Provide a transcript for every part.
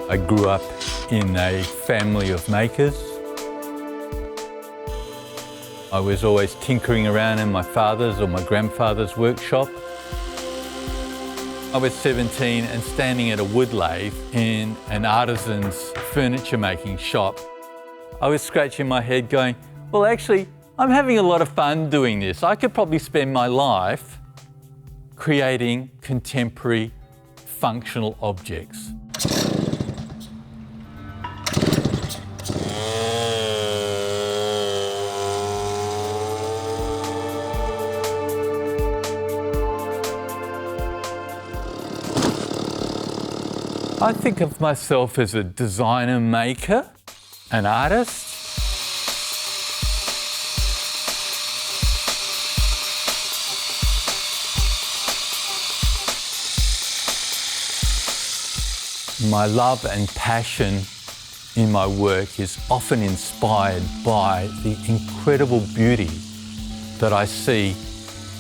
I grew up in a family of makers. I was always tinkering around in my father's or my grandfather's workshop. I was 17 and standing at a wood lathe in an artisan's furniture making shop. I was scratching my head going, well, actually, I'm having a lot of fun doing this. I could probably spend my life creating contemporary functional objects. I think of myself as a designer maker, an artist. My love and passion in my work is often inspired by the incredible beauty that I see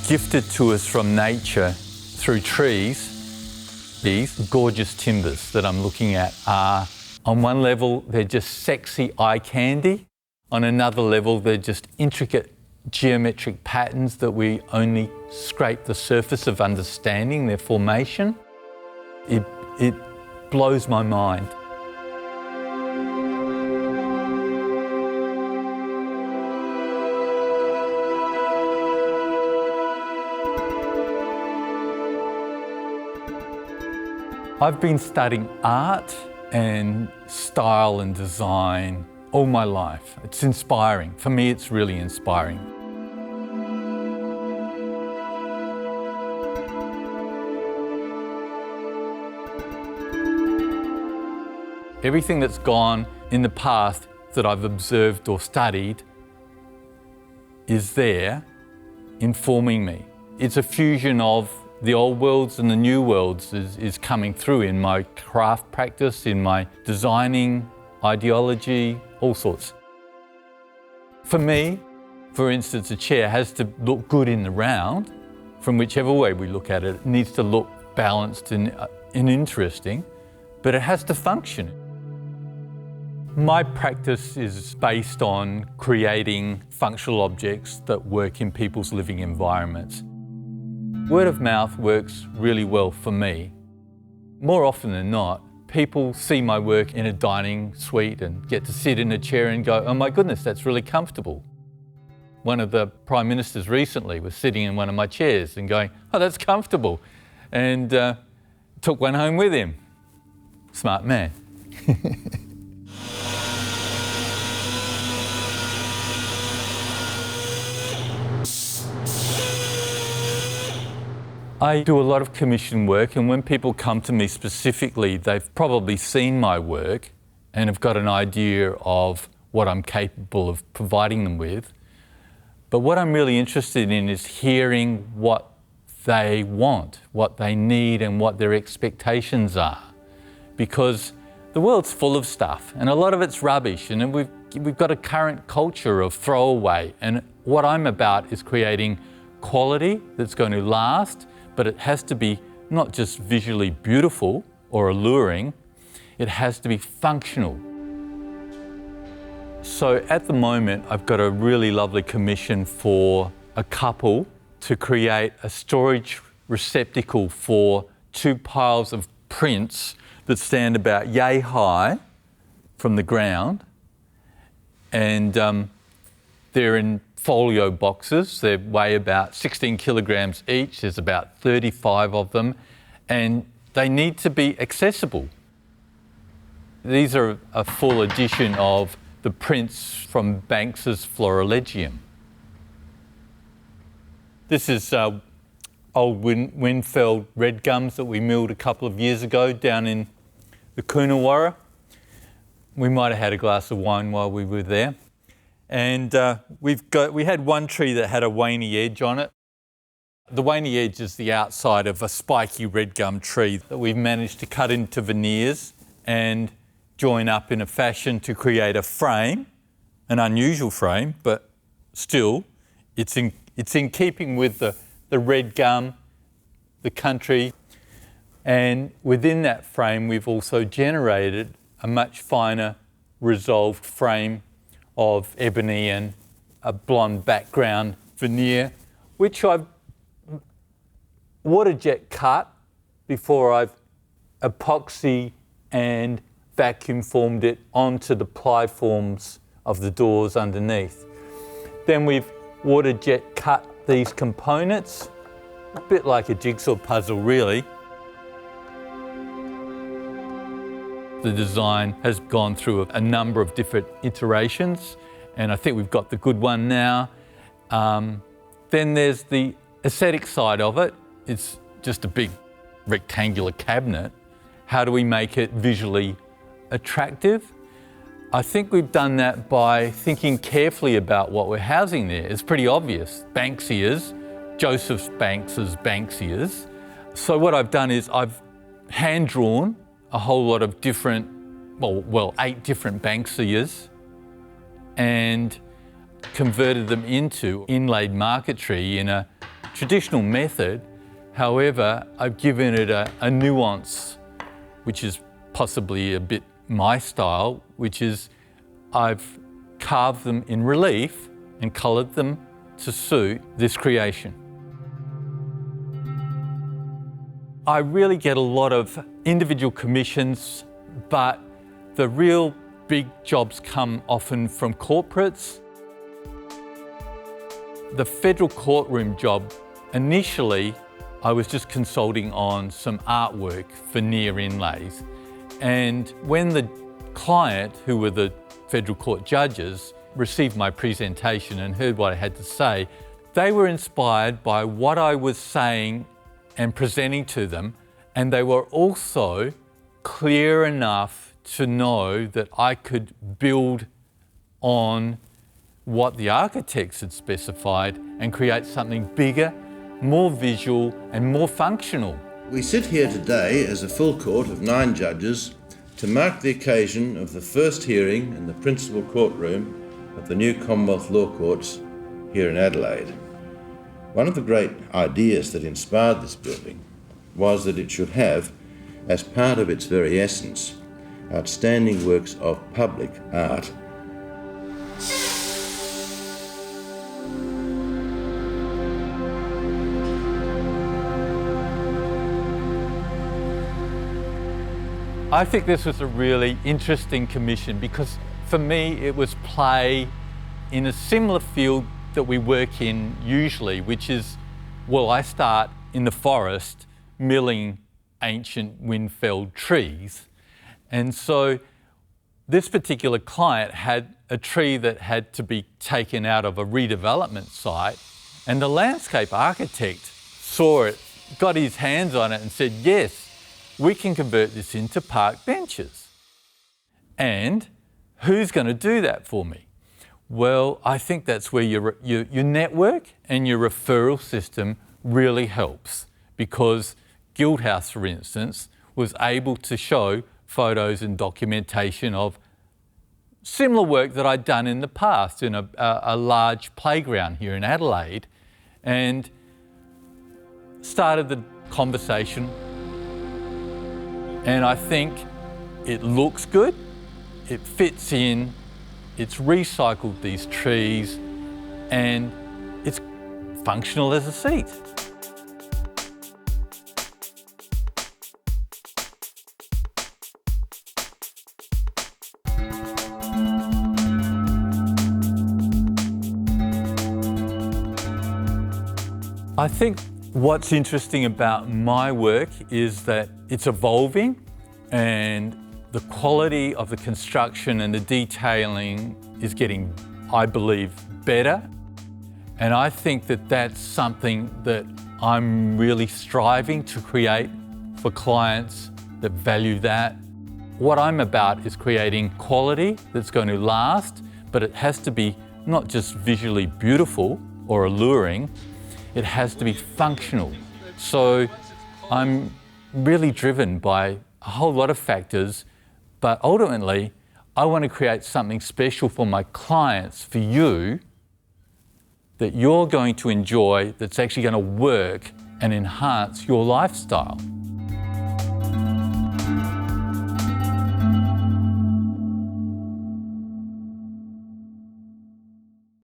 gifted to us from nature through trees. These gorgeous timbers that I'm looking at are, on one level, they're just sexy eye candy. On another level, they're just intricate geometric patterns that we only scrape the surface of understanding their formation. It blows my mind. I've been studying art and style and design all my life. It's inspiring. For me, it's really inspiring. Everything that's gone in the past that I've observed or studied is there informing me. It's a fusion of the old worlds and the new worlds is coming through in my craft practice, in my designing, ideology, all sorts. For me, for instance, a chair has to look good in the round. From whichever way we look at it, it needs to look balanced and interesting, but it has to function. My practice is based on creating functional objects that work in people's living environments. Word of mouth works really well for me. More often than not, people see my work in a dining suite and get to sit in a chair and go, oh my goodness, that's really comfortable. One of the prime ministers recently was sitting in one of my chairs and going, oh, that's comfortable. And took one home with him. Smart man. I do a lot of commission work, and when people come to me specifically, they've probably seen my work and have got an idea of what I'm capable of providing them with. But what I'm really interested in is hearing what they want, what they need, and what their expectations are. Because the world's full of stuff, and a lot of it's rubbish, and we've got a current culture of throwaway. And what I'm about is creating quality that's going to last, but it has to be not just visually beautiful or alluring, it has to be functional. So at the moment, I've got a really lovely commission for a couple to create a storage receptacle for 2 piles of prints that stand about yay high from the ground. And they're in folio boxes. They weigh about 16 kilograms each. There's about 35 of them, and they need to be accessible. These are a full edition of the prints from Banks's Florilegium. This is old Winfeld red gums that we milled a couple of years ago down in the Coonawarra. We might have had a glass of wine while we were there. And we had one tree that had a waney edge on it. The waney edge is the outside of a spiky red gum tree that we've managed to cut into veneers and join up in a fashion to create a frame, an unusual frame, but still it's in keeping with the red gum, the country. And within that frame, we've also generated a much finer resolved frame of ebony and a blonde background veneer, which I've water jet cut before I've epoxy and vacuum formed it onto the ply forms of the doors underneath. Then we've water jet cut these components, a bit like a jigsaw puzzle really. The design has gone through a number of different iterations, and I think we've got the good one now. Then there's the aesthetic side of it. It's just a big rectangular cabinet. How do we make it visually attractive? I think we've done that by thinking carefully about what we're housing there. It's pretty obvious. Banksias, Joseph Banks's Banksias. So what I've done is I've hand-drawn a whole lot of different, well, 8 different Banksias and converted them into inlaid marquetry in a traditional method. However, I've given it a nuance, which is possibly a bit my style, which is I've carved them in relief and coloured them to suit this creation. I really get a lot of individual commissions, but the real big jobs come often from corporates. The federal courtroom job, initially, I was just consulting on some artwork, veneer inlays. And when the client, who were the federal court judges, received my presentation and heard what I had to say, they were inspired by what I was saying and presenting to them, and they were also clear enough to know that I could build on what the architects had specified and create something bigger, more visual and more functional. We sit here today as a full court of 9 judges to mark the occasion of the first hearing in the principal courtroom of the new Commonwealth Law Courts here in Adelaide. One of the great ideas that inspired this building was that it should have, as part of its very essence, outstanding works of public art. I think this was a really interesting commission because for me it was play in a similar field that we work in usually, which is, well, I start in the forest milling ancient wind-felled trees. And so this particular client had a tree that had to be taken out of a redevelopment site, and the landscape architect saw it, got his hands on it and said, yes, we can convert this into park benches. And who's going to do that for me? Well, I think that's where your network and your referral system really helps, because Guildhouse, for instance, was able to show photos and documentation of similar work that I'd done in the past in a large playground here in Adelaide, and started the conversation. And I think it looks good, it fits in, it's recycled these trees, and it's functional as a seat. I think what's interesting about my work is that it's evolving, and the quality of the construction and the detailing is getting, I believe, better. And I think that that's something that I'm really striving to create for clients that value that. What I'm about is creating quality that's going to last, but it has to be not just visually beautiful or alluring, it has to be functional. So I'm really driven by a whole lot of factors, but ultimately, I want to create something special for my clients, for you, that you're going to enjoy, that's actually going to work and enhance your lifestyle.